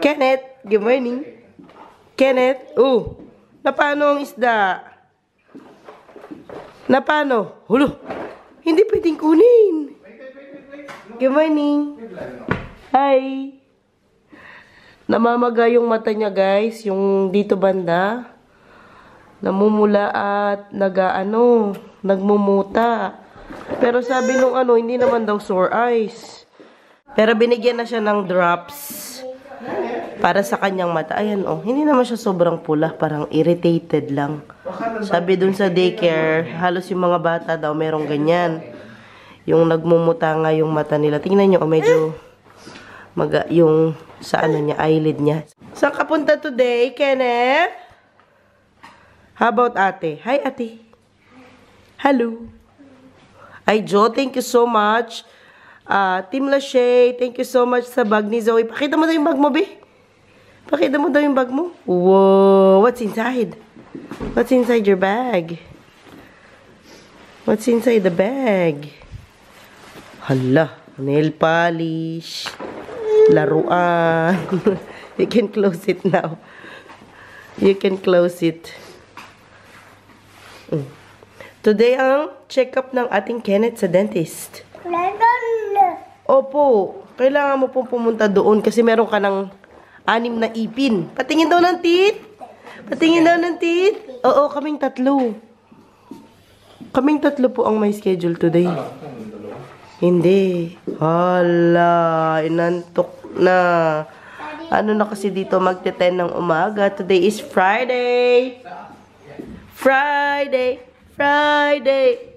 Kenneth, good morning. Kenneth, napano ang isda? Napano? Hulo, hindi pwedeng kunin. Good morning. Hi. Namamaga yung mata niya, guys. Yung dito banda. Namumula at nagmumuta. Pero sabi nung hindi naman daw sore eyes. Pero binigyan na siya ng drops para sa kanyang mata. Ayan, hindi naman siya sobrang pula. Parang irritated lang. Sabi dun sa daycare, halos yung mga bata daw merong ganyan. Yung nagmumuta nga yung mata nila. Tingnan nyo, medyo yung sa niya, eyelid niya. Saan ka punta today, Kenneth? How about ate? Hi, ate. Hello. Ay, Jo, thank you so much. Team Lachey, thank you so much sa bag ni Zoe. Pakita mo daw yung bag mo, be. Pakita mo daw yung bag mo. Whoa, what's inside? What's inside your bag? What's inside the bag? Hala, nail polish, laruan. You can close it now. You can close it. Today ang check-up ng ating Kenneth sa dentist. Opo, kailangan mo pong pumunta doon kasi meron ka ng 6 na ipin. Patingin daw ng teeth. Patingin daw ng teeth. Oo, kaming 3. Kaming 3 po ang may schedule today. Hindi. Hala, inantok na. Ano na kasi dito, magte-10 ng umaga. Today is Friday. Friday. Friday.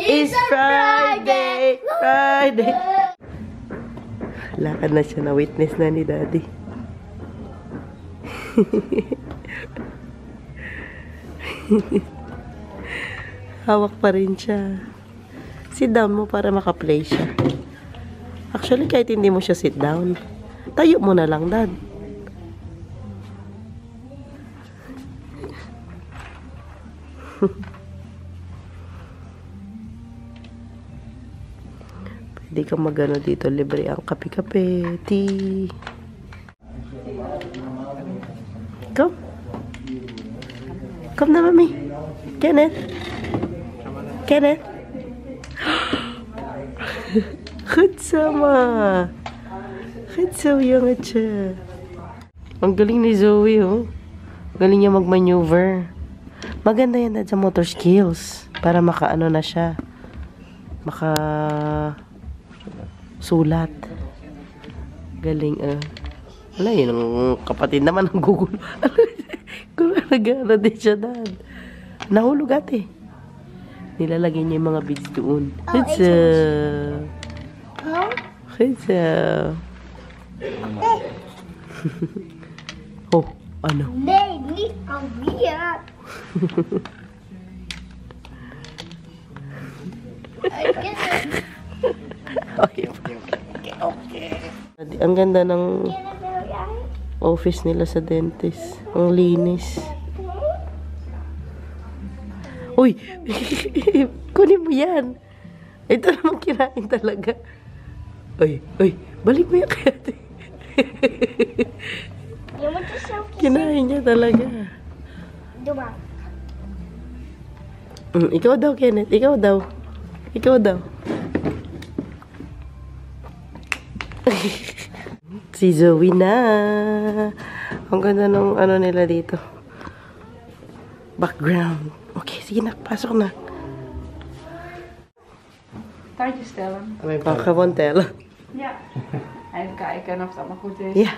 It's Friday. Friday. Lakad na siya, na witness na ni Daddy. Hawak pa rin siya. Sit down mo para makaplay siya. Actually, kahit hindi mo siya sit down, tayo mo na lang, Dad. Pwede kang magano dito, libre ang kape-kape, tea. Come. Come na, Mami. Kenneth. Kenneth. Goed zo, ma. Goed zo, jongetje. Ang galing ni Zoe, Galing niya mag-maneuver. Maganda yan sa motor skills. Para maka-ano na siya. Sulat. Galing, Wala, yun ang kapatid naman ang gugulo. Gulo, nag-ano din siya, Dad. Nahulog ate. Nilalagay niya yung mga beads doon. Hitsa. Hitsa. Ano? Nee, niet alweer. Okay. Ang ganda ng office nila sa dentist. Ang linis. Uy! Kunin mo yan. Ito naman kinain talaga. Uy! Balik mo yan kaya. Kinain niya talaga. Diba? Ikaw daw, Kenneth. Ikaw daw. Si Zoe na. Ang ganda ng nila dito. Background. Okay, sige na. Pasok na. Taartjes stellen. May gewoon tellen. Ja. Even kijken of het allemaal goed is. Ja.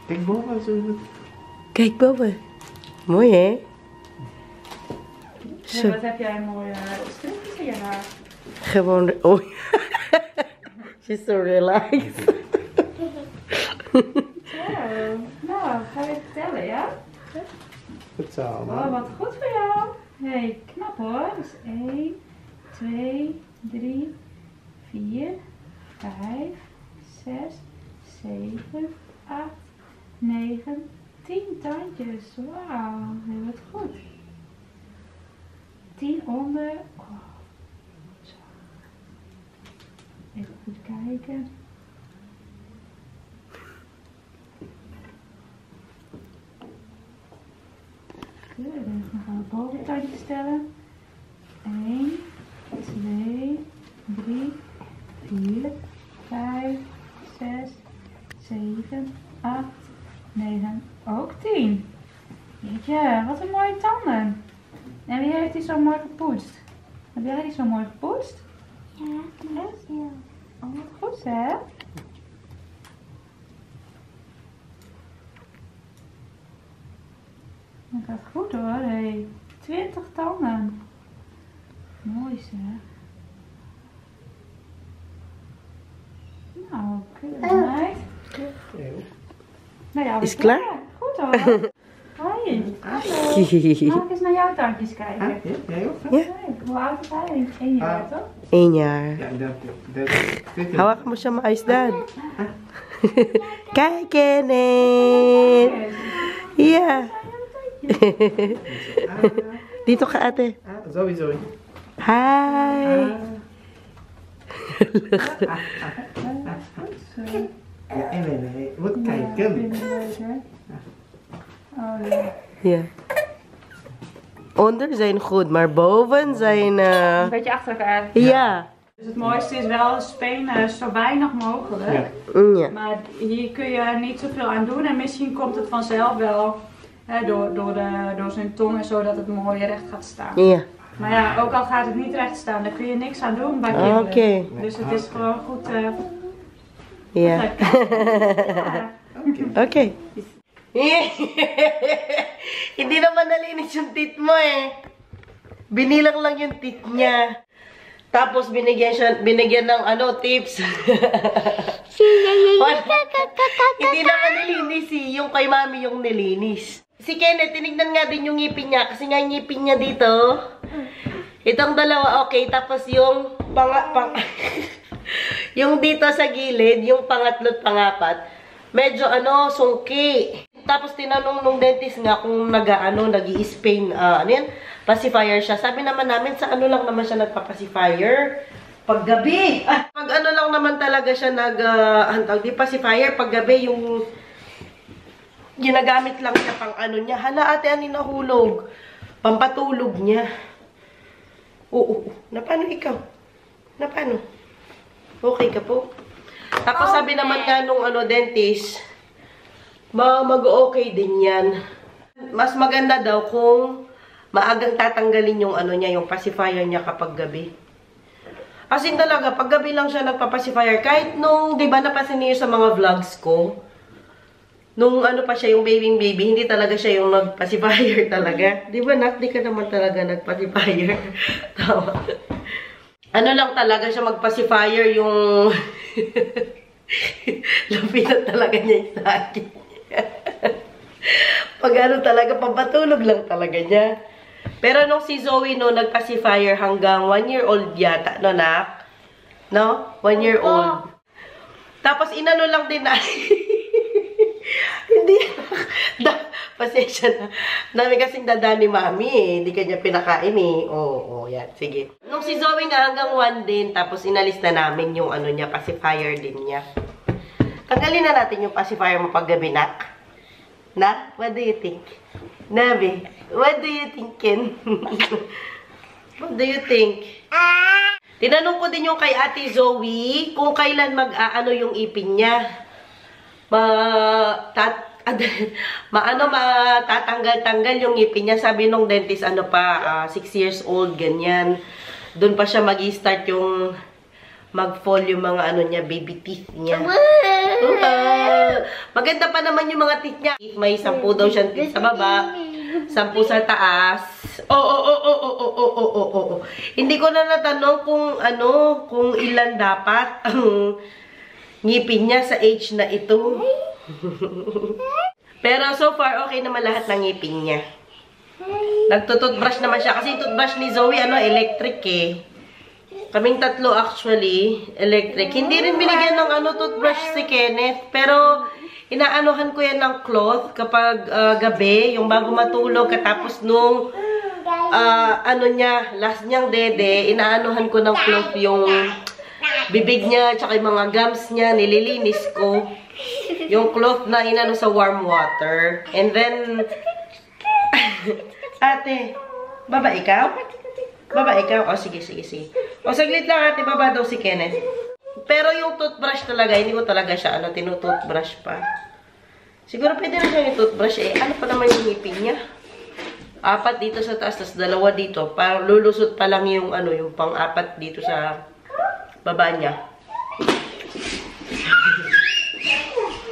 Kijk boven. Kijk boven. Mooi, hè? Ja, wat heb jij mooie stringjes in je haar? Gewoon... Oh. She's so relaxed. Zo. Nou, ga je vertellen, ja? Goed zo. Oh, wat goed voor jou. Hey, knap hoor. Dus 1, 2, 3, 4, 5, 6, 7, 8, 9, 10 tandjes. Wauw, heel wat goed. 10 onder. Oh, zo. Even goed kijken. Good. Dan gaan we boven het tandje stellen. 1, 2, 3, 4, 5, 6, 7, 8, 9, ook 10. Jeetje, wat een mooie tanden. En wie heeft die zo mooi gepoetst? Heb jij die zo mooi gepoetst? Ja, Echt? Oh, wat goed hè? Dat gaat goed hoor, hey. 20 tanden. Mooi zeg. Nou, keurig meid. Nou ja, we Is het klaar? Goed hoor. Hoi. Hallo. Mag ik eens naar jouw tandjes kijken? Ja, jij ook? Ja. Kijk, hoe oud is hij? 1 jaar toch? 1 jaar. Ja, dat. Hawakan mo siya maayos, Dad. Kijk, Kenneth. Ja. Dito ka, ate. Sowieso. Hi. Ja, en nee. Wat kijken. Oh ja. Ja. Onder zijn goed, maar boven zijn... Een beetje achter elkaar. Ja. Dus het mooiste is wel spenen zo weinig mogelijk. Ja. Ja. Maar hier kun je niet zoveel aan doen en misschien komt het vanzelf wel hè, door zijn tong en zo dat het mooi recht gaat staan. Ja. Maar ja, ook al gaat het niet recht staan, daar kun je niks aan doen bij kinderen. Oké. Dus het is gewoon goed. Ja. Ja. Okay. Hindi naman nalinis yung teeth mo eh. Binilang lang yung teeth niya. Tapos binigyan ng tips. Hindi naman nilinis yung kay mami yung nilinis. Si Kenneth, tinignan nga din yung ngipin niya kasi nga yung ngipin niya dito. Itong dalawa okay, tapos yung yung dito sa gilid, yung pangatlo't pangapat, medyo sungki. Tapos tinanong nung dentist nga kung nag-i-Spain, pacifier siya. Sabi naman namin sa lang naman siya nagpa-pacifier. Paggabi. Pag lang naman talaga siya pacifier, paggabi yung ginagamit lang siya pang niya. Hala ate, nahulog. Pampatulog niya. Oo. Napano ikaw? Napano? Okay ka po? Tapos sabi naman nga nung dentist, mag-okay din yan. Mas maganda daw kung maagang tatanggalin yung niya, yung pacifier niya kapag gabi. As in talaga, pag gabi lang siya nagpa-pacifier. Kahit nung, di ba napasin niyo sa mga vlogs ko, nung pa siya, yung baby, hindi talaga siya yung nag-pacifier talaga. Di ba, Nak? Di ka naman talaga nag-pacifier. Tawa. Lang talaga siya mag-pacifier yung... Lapitan talaga niya yung sa akin. Pag talaga, pampatulog lang talaga niya. Pero nung si Zoe, nag-pacifier hanggang 1 year old yata, Nak? No? 1 year old. Tapos, lang din na... Hindi. Pasensya na. Dami kasing dada ni Mami eh. Hindi kanya pinakain eh. Oo, yan. Sige. Nung si Zoe nga hanggang 1 din, tapos inalis na namin yung niya, pacifier din niya. Tanggalin na natin yung pacifier mo paggabi, Nak. Nak, what do you think? Nabi, what do you think, Ken? What do you think? Tinanong ko din yung kay Ate Zoe kung kailan yung ipin niya. Matatanggal-tanggal yung ngipin niya. Sabi nung dentist, 6 years old, ganyan. Doon pa siya mag-i-start yung mag-fall yung mga niya, baby teeth niya. Maganda pa naman yung mga teeth niya. May 10 daw siyang teeth sa baba, 10 sa taas. Hindi ko na natanong kung ilan dapat ang ngipin niya sa age na ito. Pero so far, okay naman lahat ng ngipin niya. Nagtututbrush naman siya. Kasi yung toothbrush ni Zoe, electric eh. Kaming tatlo actually, electric. Hindi rin binigyan ng toothbrush si Kenneth. Pero, inaanohan ko yan ng cloth kapag gabi, yung bago matulog, katapos nung, last niyang dede, inaanohan ko ng cloth yung bibig niya, tsaka yung mga gums niya, nililinis ko. Yung cloth na sa warm water. And then, Ate, baba ikaw? Baba ikaw? O, sige. O, saglit lang ate, baba daw si Kenneth. Pero yung toothbrush talaga, hindi ko talaga siya, tinutoothbrush pa. Siguro pwede na siya yung toothbrush eh. Ano pa naman yung ngipin niya? 4 dito sa taas, tas 2 dito. Parang lulusot pa lang yung, yung pang-4 dito sa baba niya.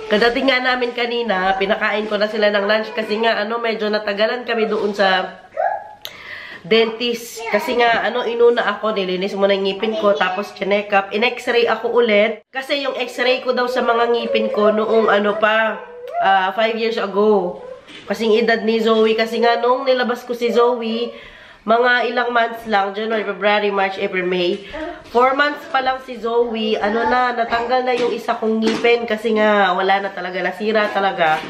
Kadating nga namin kanina, pinakain ko na sila ng lunch kasi nga, medyo natagalan kami doon sa dentist. Kasi nga, inuna ako, nilinis mo na yung ngipin ko, tapos check up. In-x-ray ako ulit. Kasi yung x-ray ko daw sa mga ngipin ko noong 5 years ago. Kasing edad ni Zoe. Kasi nga, nung nilabas ko si Zoe, mga ilang months lang, January, February, March, April, May. 4 months pa lang si Zoe, natanggal na yung isa kong ngipin. Kasi nga, wala na talaga, nasira talaga.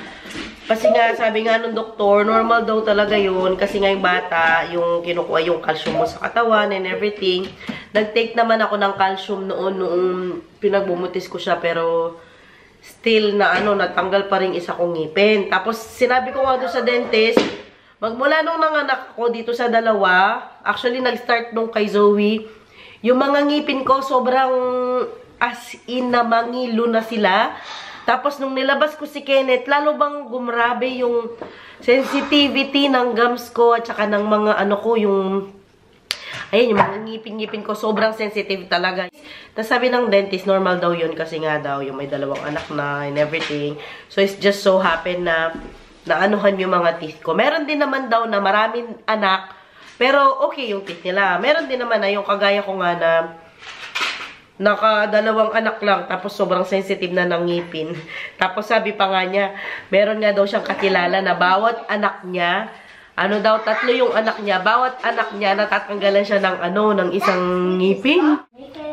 Kasi nga, sabi nga nung doktor, normal daw talaga yun. Kasi nga yung bata, yung kinukuha yung calcium mo sa katawan and everything. Nag-take naman ako ng calcium noong pinagbumutis ko siya. Pero, still na natanggal pa rin isa kong ngipin. Tapos, sinabi ko nga doon sa dentist, magmula nung nanganak ko dito sa 2, actually, nag-start nung kay Zoe, yung mga ngipin ko, sobrang as in na mangilo na sila. Tapos, nung nilabas ko si Kenneth, lalo bang gumrabe yung sensitivity ng gums ko at saka ng mga yung mga ngipin-ngipin ko, sobrang sensitive talaga. Tapos sabi ng dentist, normal daw yun kasi nga daw yung may 2 anak na and everything. So, it's just so happen na naanuhan yung mga teeth ko. Meron din naman daw na maraming anak, pero okay yung teeth nila. Meron din naman na yung kagaya ko nga na naka-2 anak lang, tapos sobrang sensitive na ng ngipin. Tapos sabi pa nga niya, meron nga daw siyang kakilala na bawat anak niya, 3 yung anak niya, bawat anak niya natatanggalan siya ng ng isang ngipin.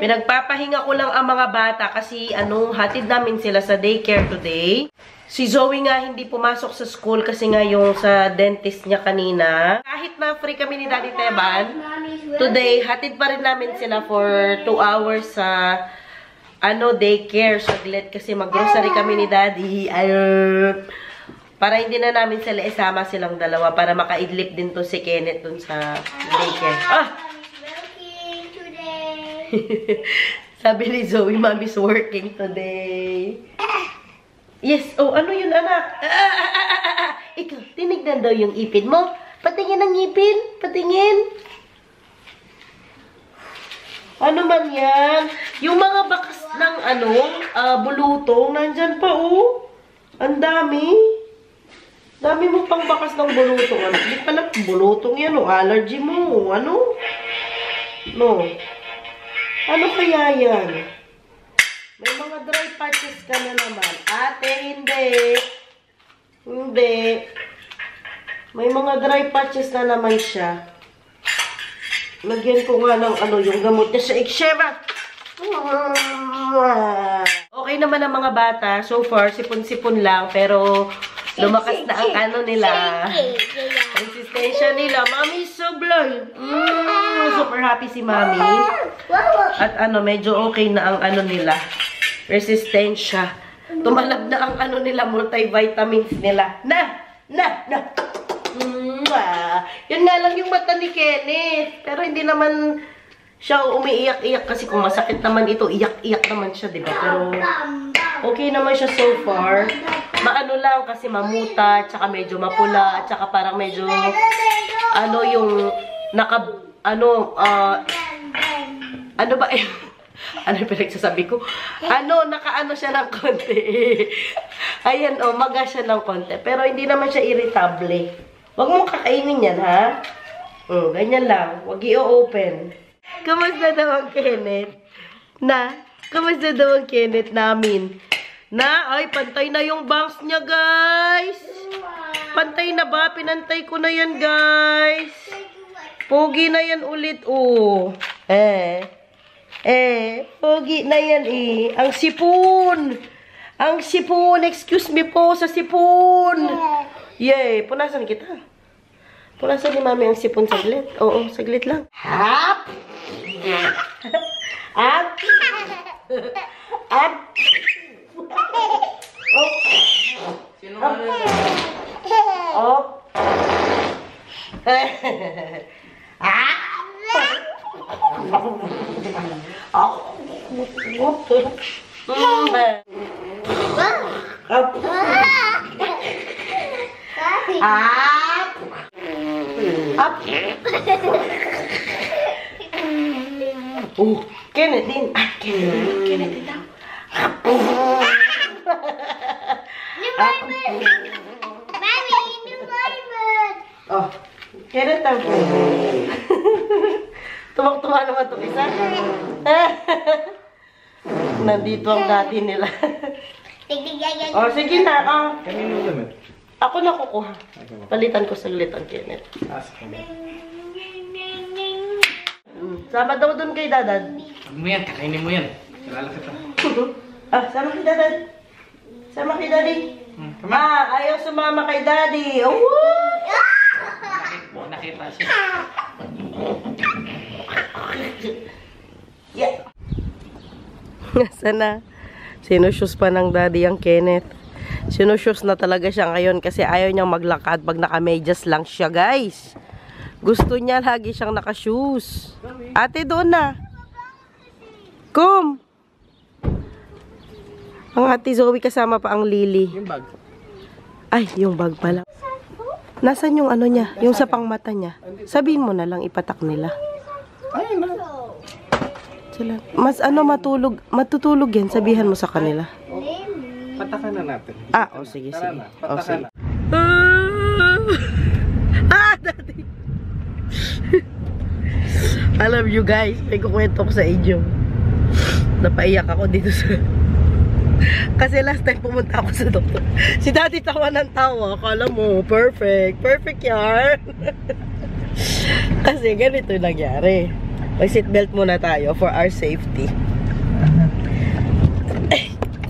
Pinagpapahinga ko lang ang mga bata kasi hatid namin sila sa daycare today. Si Zoe nga hindi pumasok sa school kasi nga yung sa dentist niya kanina. Kahit na free kami ni Daddy Teban, today, hatid pa rin namin sila for 2 hours sa daycare. Saglit kasi mag-grocery kami ni Daddy. Para hindi na namin sila isama silang 2 para makaidlip din to si Kenneth dun sa daycare. Sabi ni Zoe, Mommy's working today. Yes. Oh, ano yun, anak? Ikaw, tinignan daw yung ipin mo. Patingin ang ngipin. Patingin. Ano man yan? Yung mga bakas ng bulutong, nandyan pa, oh. Ang dami. Dami mo pang bakas ng bulutong. Hindi pala bulutong yan, oh. Allergy mo. Ano? No. Ano kaya yan? May mga dry patches ka na naman. Ate, hindi. Hindi. May mga dry patches na naman siya. Lagyan ko nga ng yung gamot niya sa eczema. Okay naman ang mga bata. So far, sipon-sipon lang. Pero, lumakas na ang nila. Resistensya nila. Mommy is so blood. Super happy si Mommy. At medyo okay na ang nila. Resistensya. Tumalab na ang nila, multivitamins nila. Na! Yun nga lang yung mata ni Kenneth. Pero hindi naman siya umiiyak-iyak kasi kung masakit naman ito, iyak-iyak naman siya, diba? Pero okay naman siya so far. Maano lang kasi mamuta, tsaka medyo mapula, tsaka parang medyo yung ano ba ano yung pinagsasabi ko? Nakaano siya ng konti. Ayan, maga siya ng konti. Pero hindi naman siya irritable. Huwag mong kakainin yan, ha? Ganyan lang. Huwag i-open. Kamusta daw ang Kenneth? Kamusta daw ang Kenneth namin? Ay, pantay na yung bangs niya, guys. Pantay na ba? Pinantay ko na yan, guys. Pogi na yan ulit, oh. Pogi na yan, Ang sipon. Ang sipon. Excuse me po sa sipon. Yay. Punasan kita. Punasan ni Mami ang sipon saglit. Oo, saglit lang. Hap! Hap! Hap! Op! Kenneth din. Kenneth din daw. Oh, Kenneth daw. Tuwang-tuwa naman itong isa. Nandito ang daddy nila. Oh, sige na. Oh. Kanino naman? Ako na kukuha. Palitan ko saglit ang Kenneth. Ask ka na. Sama daw dun kay Dadad. Huwag mo yan, kakainin mo yan. Kilala kita. Sama kay Dadad. Sama kay Daddy. Ayaw sumama kay Daddy. Oh! Nakita siya. Yeah. Nasaan na? Sinusyos pa ng Daddy ang Kenneth. Sinusyos na talaga siya ngayon kasi ayaw niyang maglakad pag naka-medyas lang siya, guys. Gusto niya lagi siyang naka-shoes. Ate, doon na. Come. Ang ate Zoe kasama pa ang Lily. Yung bag. Ay, yung bag pala. Nasaan yung ano niya? Yung sa pangmata niya. Sabihin mo na lang, ipatak nila. Ay, na. Sila. Mas matutulog yan. Sabihan mo sa kanila. Patakan na natin. Sige, Tara sige. na, patakan na. Daddy. Alam you guys, may kukwento ko sa inyo. Napaiyak ako dito sa... Kasi last time pumunta ako sa doktor. Si Daddy tawa ng tawa. Akala mo, perfect. Perfect yan. Kasi ganito nangyari. Mag-seatbelt muna tayo for our safety.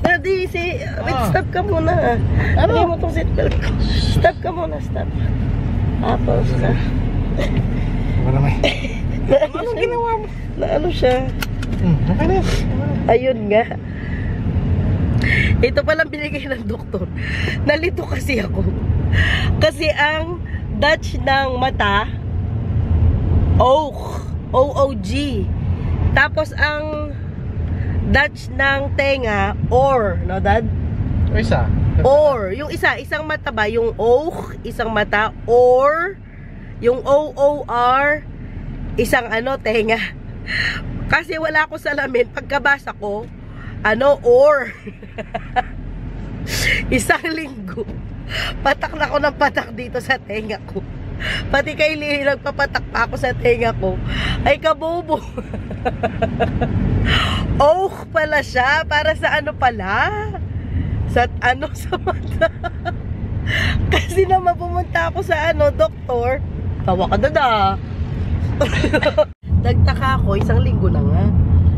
Daddy, wait, stop ka muna. Ano mo itong seatbelt ko? Stop ka muna, stop. Tapos ka. Wala may. Ano ginawa mo? Na ano siya? Okay na. Ayun nga. Ito palang binigay ng doktor. Nalito kasi ako. Kasi ang Dutch ng mata, OOG. Tapos ang Dutch ng tenga, OR. No, Dad? O isa. OR. Yung isang mata ba? Yung O, isang mata. OR. Yung OOR, isang tenga. Kasi wala ko salamin. Pagkabasa ko, OR. Isang linggo. Patak na ako ng patak dito sa tenga ko. Pati kay Lily, nagpapatak pa ako sa tenga ko. Ay, kabobo. Pala siya. Para sa pala? Sa sa mata. Kasi naman pumunta ako sa doktor. Tawa ka dada. Nagtaka ako, isang linggo na nga.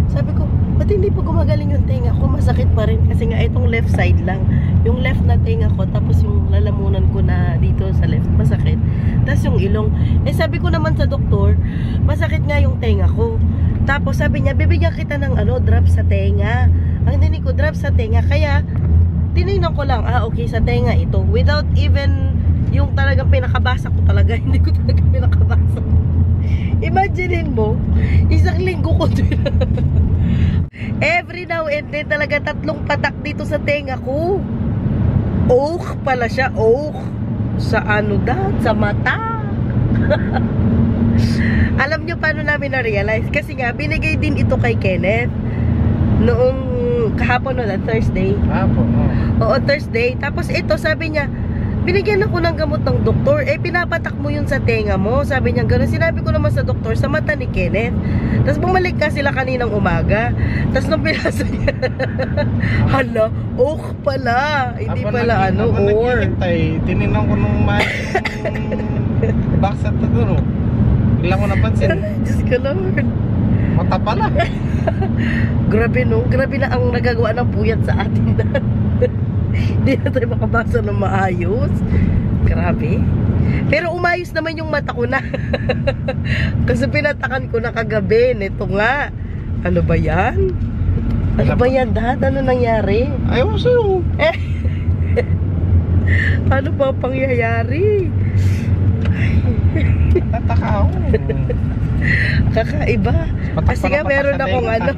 Sabi ko, ba't hindi pa gumagaling yung tenga ko? Masakit pa rin kasi nga itong left side lang. Yung left na tenga ko, tapos yung lalamunan ko na dito sa left, masakit. Tapos yung ilong. Sabi ko naman sa doktor, masakit nga yung tenga ko. Tapos sabi niya, bibigyan kita ng drop sa tenga. Ang dinig ko, drop sa tenga. Kaya, tinignan ko lang, okay, sa tenga ito. Without even yung talagang pinakabasa ko talaga. Hindi ko talaga pinakabasa. Imaginein mo, isang linggo ko din. Every now and then talaga 3 patak dito sa tenga ko. Pala siya. Sa sa mata. Alam nyo paano namin na-realize? Kasi nga, binigay din ito kay Kenneth noong kahapon Thursday. Oo, Thursday. Tapos ito, sabi niya, binigyan ako ng gamot ng doktor. Pinapatak mo yun sa tenga mo. Sabi niya gano'n. Sinabi ko naman sa doktor, sa mata ni Kenneth. Tapos bumalik ka sila kaninang umaga. Tapos nung pinasa niya, hala, pala. Hindi pala or. Tinignan ko nung box at doon. Biglang ko napansin. Diyos ko, Lord. Mata pala. Grabe no. Grabe na ang nagagawa ng puyat sa atin na. Hindi na tayo makabasa ng maayos. Grabe. Pero umayos naman yung mata ko na. Kasi pinatakan ko na kagabi. Ito nga. Ano ba yan? Ano ba yan, Dad? Ano nangyari? Ayaw sa'yo. Ano ba pangyayari? kakao. Kakaiba. Kasi nga meron akong ano.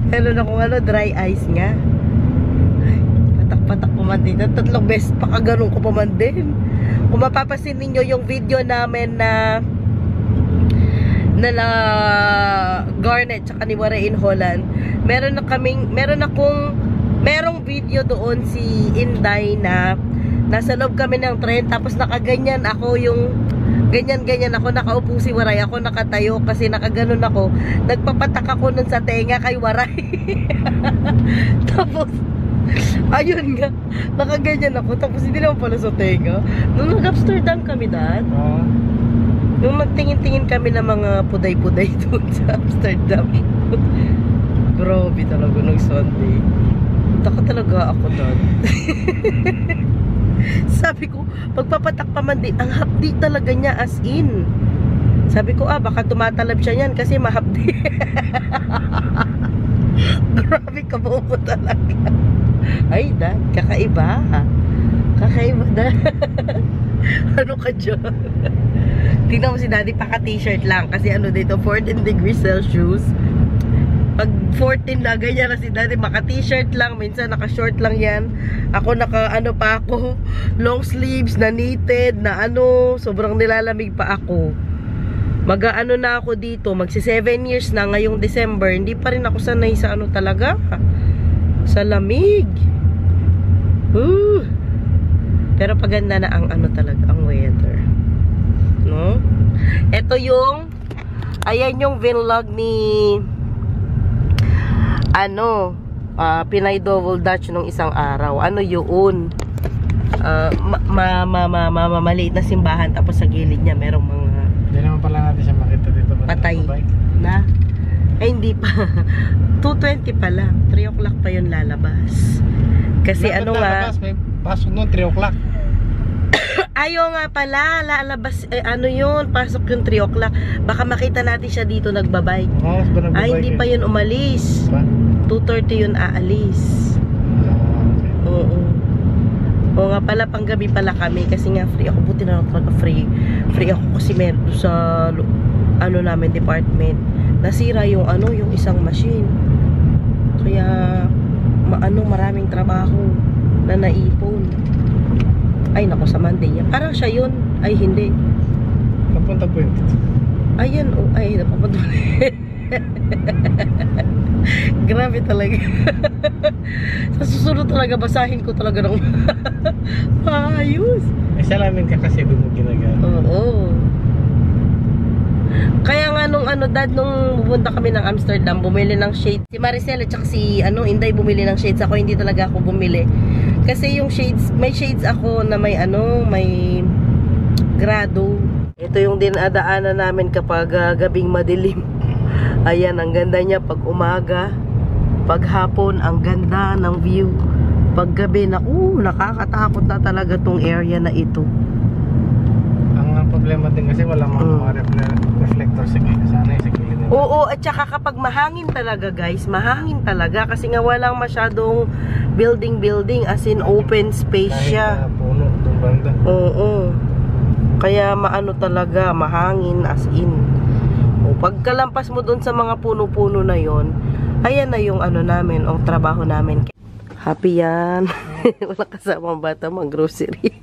Meron akong ano, dry ice nga. Ay, patak-patak ko man din. 3 beses pa kaganon ko pa man din. Kung mapapasin ninyo yung video namin na Garnet tsaka ni Waray in Holland, merong video doon si Inday na nasa loob kami ng train, tapos nakaganyan ako, yung ganyan ako, nakaupo si Waray, ako nakatayo kasi nakaganon ako, nagpapatak ako nun sa tenga kay Waray. Tapos ayun nga, nakaganyan ako, tapos hindi naman pala sa tenga. Nung nag-Amsterdam kami, Dad, nung nagtingin-tingin kami ng mga puday-puday doon sa Amsterdam. Grabe talaga nung Sunday. Taka talaga ako doon. Sabi ko, pagpapatak pa man din, ang hapdi talaga niya as in. Sabi ko, baka tumatalab siya yan kasi mahapdi. Grabe ka po talaga. Ay, Dad, kakaiba. Kakaiba, Dad. Ano ka dyan? Tingnan mo si Daddy, paka-t-shirt lang. Kasi ano dito, 14 degrees Celsius. Pag 14 na, ganyan na si Daddy, maka-t-shirt lang. Minsan naka-short lang yan. Ako naka-ano pa ako, long sleeves, na knitted, na ano, sobrang nilalamig pa ako. Mag-ano na ako dito, magsi 7 years na ngayong December. Hindi pa rin ako sanay sa ano talaga, sa lamig. Pero paganda na ang ano talaga, ang weather. No? Ito yung, ayan yung vlog ni Pinay Double Dutch nung isang araw. Ano yun? Maliit na simbahan, tapos sa gilid niya merong mga Hindi naman pala natin siya makita dito. patay na. Ay, hindi pa. 2:20 pa lang. 3 o'clock pa yun lalabas. Kasi Dapat ano nga, lalabas, may pasok noon 3 o'clock. ayaw nga pala, lalabas, ano yun, pasok yung 3 o'clock. Baka makita natin siya dito nagbabike. Ay, hindi pa yun umalis. 2:30 yun aalis. Oo. Oo nga pala, panggabi pala kami. Kasi nga free ako. Buti na lang talaga free. Free ako kasi meron sa ano namin, department. Nasira yung ano, yung isang machine. Kaya maraming trabaho na naipon. Ay, naku, sa Monday yan. Parang siya yun. Ay, hindi. Napunta po yun. Ayan, ay, napapunta. Grabe talaga. Sa susunod talaga, basahin ko talaga ng maayos. Salamin ka kasi doon mo ginagano. Oo. Kaya nga nung Dad, nung pupunta kami ng Amsterdam, bumili ng shades. Si Maricel at saka si Inday bumili ng shades. Ako hindi talaga ako bumili. Kasi yung shades, may shades ako na may may grado. Ito yung dinadaanan namin kapag gabing madilim. Ayan, ang ganda niya pag umaga. Pag hapon, ang ganda ng view. Pag gabi na, nakakatakot na talaga tong area na ito. Ang problema din kasi wala mga reflector sa gilid. Sana sa gilid. Oo, at saka kapag mahangin talaga, guys, mahangin talaga kasi nga walang masyadong building, as in open space siya. Kahit puno itong banda. Oo. Kaya talaga, mahangin as in. O, pagkalampas mo dun sa mga puno-puno na yon, ayan na yung namin, o trabaho namin. Happy yan. Walang kasamang bata, mag-grocery.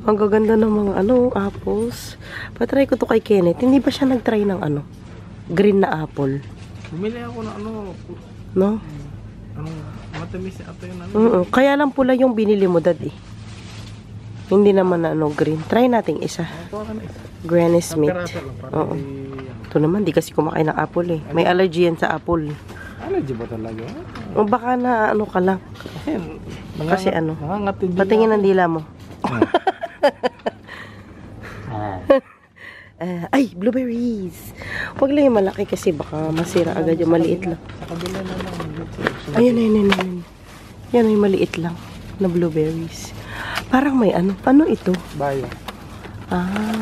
Ang gaganda ng mga apples. Patry ko to kay Kenneth. Hindi ba siya nagtry ng green na apple? Bumili ako ng No? Matamis ito yung Kaya lang pula yung binili mo, Dad, eh. Hindi naman green. Try nating isa. Granny Smith. Oo. Ito naman, di kasi kumakain ng apple, eh. May allergy yan sa apple. Allergy ba talaga? O baka na ka lang. Kasi patingin ang dila mo. Ay, blueberries. Huwag lang yung malaki kasi baka masira agad yung maliit lang. Sa kabila na lang. Ayun. Yan yung maliit lang na blueberries. Parang may ano ito? Bayo.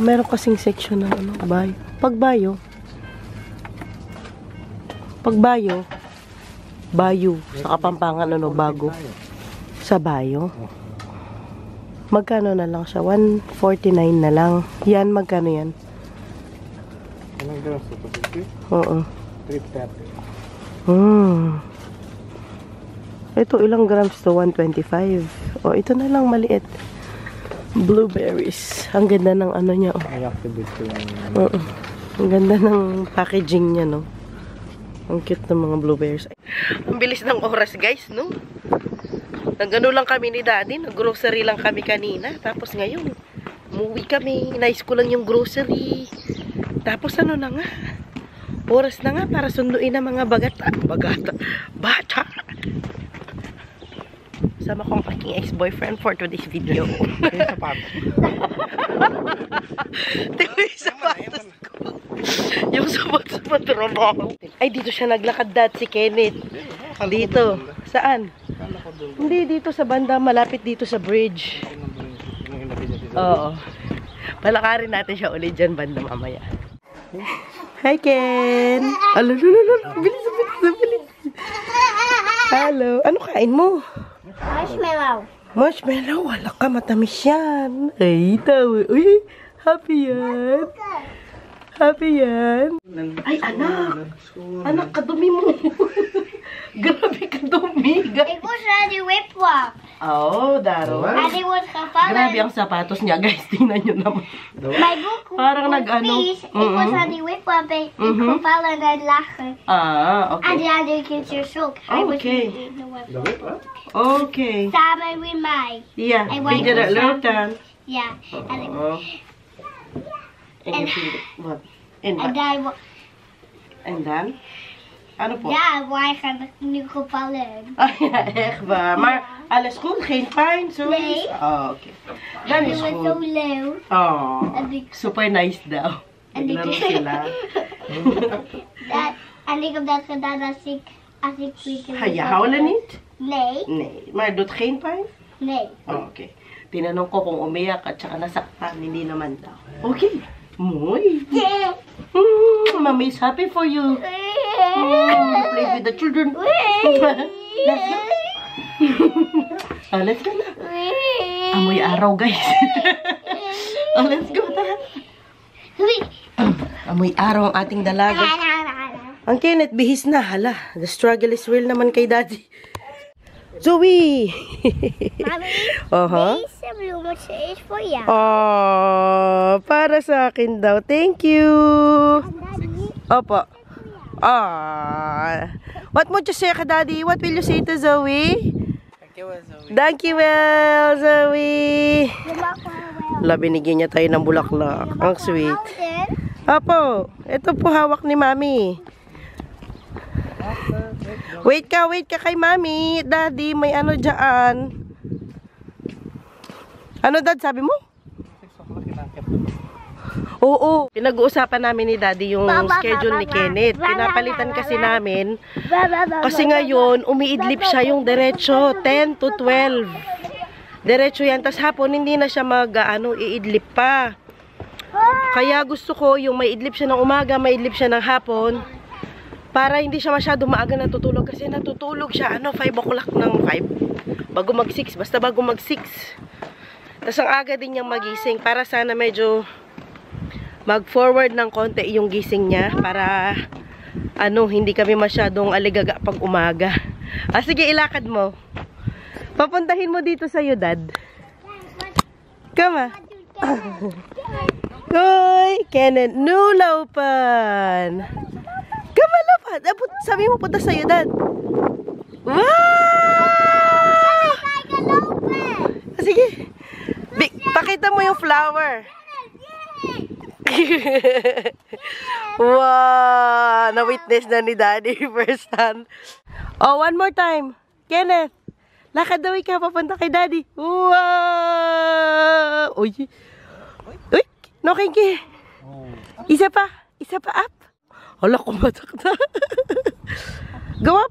Meron kasing section ng bayo. Pagbayo. Bayo. Sa Kapampangan, bago. Sa bayo. Magkano na lang siya? 149 na lang. Yan, magkano yan? Ilang grams ito? Oo. 330. Ito, ilang grams to? 125. O, ito na lang, maliit. Blueberries. Ang ganda ng ano niya, oh. I-activate ko yung... Oo. Ang ganda ng packaging niya, no? Ang cute ng mga blueberries. Ang bilis ng oras, guys, no? Nagano lang kami ni Daddy. Nag-grocery lang kami kanina. Tapos ngayon, umuwi kami. Nais ko lang yung grocery. Tapos ano na nga? Oras na nga para sunduin ang mga bata. Sama ko ang aking ex-boyfriend for today's video. Yung sapatos. Tingnan yung sapatos ko. Yung sapatos pa trabaho. Ay, dito siya naglakad, Dad, si Kenneth. Dito. Saan? Hindi, dito sa banda. Malapit dito sa bridge. Oo. Palakarin natin siya ulit dyan banda mamaya. Hi, Ken! Bilis. Hello. Ano kain mo? Marshmallow. Marshmallow. Wala ka, matamis yan. Ay, tawa. Uy, happy yan. Happy yan. Ay, anak. Anak, kadumi mo. Grabe kadumi. Ik was aan die wipwap. Oh, Daro. En die wordt gevallen. Grabe ang sapatos niya, guys. Tingnan nyo naman. Mijn boek Parang nag-ano. ik was aan die wipwap en ik gevallen en lachen. Ah, En okay. die had ik in zijn sok. Hij was Okay. in de wipwap. Okay. Samen met mij. Yeah, Ay, figure wait, it out then. Ja. En ik... Oh. And what? And En what? daar... And then? Ano po? Ja, wij gaan nu gevallen. Ay, echt waar. Maar alles goed? Geen pijn? Zo? Nee. Oh, okay. Dan Die is was zo goed. leeuw. Oh, En ik... super nice daw. En ik... Naglaro sila. En ik heb dat gedaan als ik... Als ik weer... Ga je houden niet? Nee. Nee. Maar het doet geen pijn? Nee. Oh, okay. Tinanong ko kung umiyak at saka nasaktan. Hindi naman daw. Okay. Mooi. Yeah. Mommy is happy for you. You play with the children. Let's go. Oh, let's go na. Amoy araw, guys. Oh, let's go na. Amoy araw ang ating dalaga. Ang Kenneth, bihis na. Hala, the struggle is real naman kay Daddy. Zoe! Mami, Deze bloemetje is voor jou. Oh, para sa akin daw. Thank you. Opo. What would you say ka, Daddy? What will you say to Zoe? Thank you, well, Zoe. Wala, binigyan niya tayo ng bulaklak. Ang sweet. Opo. Ito po hawak ni Mami. Wait ka kay Mami. Daddy, may ano dyan. Ano, Dad, sabi mo? Oo. Pinag-uusapan namin ni Daddy yung schedule ni Kenneth. Pinapalitan kasi namin. Kasi ngayon, umiidlip siya yung diretso. 10 to 12. Diretso yan. Tapos hapon, hindi na siya iidlip pa. Kaya gusto ko yung may idlip siya ng umaga, may idlip siya ng hapon. Para hindi siya masyado maaga natutulog. Kasi natutulog siya, 5 o'clock ng 5. Bago mag 6. Basta bago mag 6. Tapos ang aga din niyang magising. Para sana medyo mag-forward ng konti yung gising niya. Para hindi kami masyadong aligaga pag umaga. Sige, ilakad mo. Papuntahin mo dito sa Dad. Come on. Hoy, Kenneth, nulaupan. Kamalapad. Sabi mo punta sa'yo, Dad. Wow! Sige. Pakita mo yung flower. Wow! Na-witness na ni Daddy first hand. Oh, one more time. Kenneth, lakad daw ikaw papunta kay Daddy. Wow! Uy! Uy! No, Kinky. Isa pa up. Hala, kumatak na. Go up.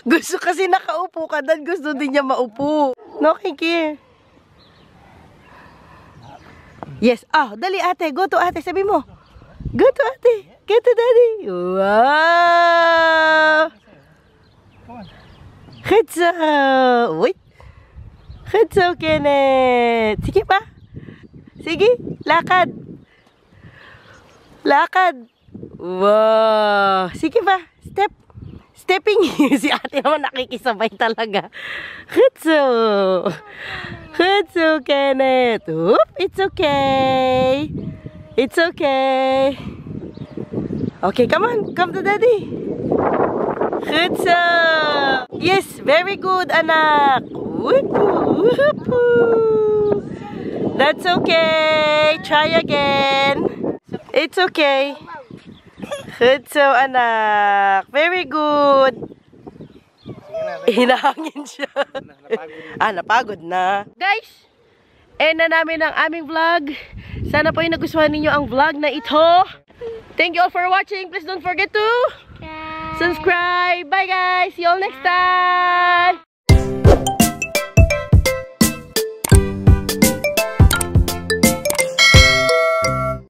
Gusto kasi nakaupo ka, Dad. Gusto din niya maupo. No, Kinky. Yes. Dali ate. Go to ate. Sabi mo. Go to ate. Go to Daddy. Wow. Good job. Wait. Good so, Kenneth. Sige pa. Sige, lakad. Lakad. Wow. Sige pa. Step. Stepping. Si ate naman nakikisabay talaga. Good so. Good so, Kenneth. Oop, it's okay. It's okay. Okay, come on. Come to daddy. Good so. Yes, very good, anak. That's okay. Try again. It's okay. Good so, anak. Very good. Hinahangin siya. Napagod na. Guys, end na namin ang aming vlog. Sana po ay nagustuhan ninyo ang vlog na ito. Thank you all for watching. Please don't forget to subscribe. Bye guys. See you all next time.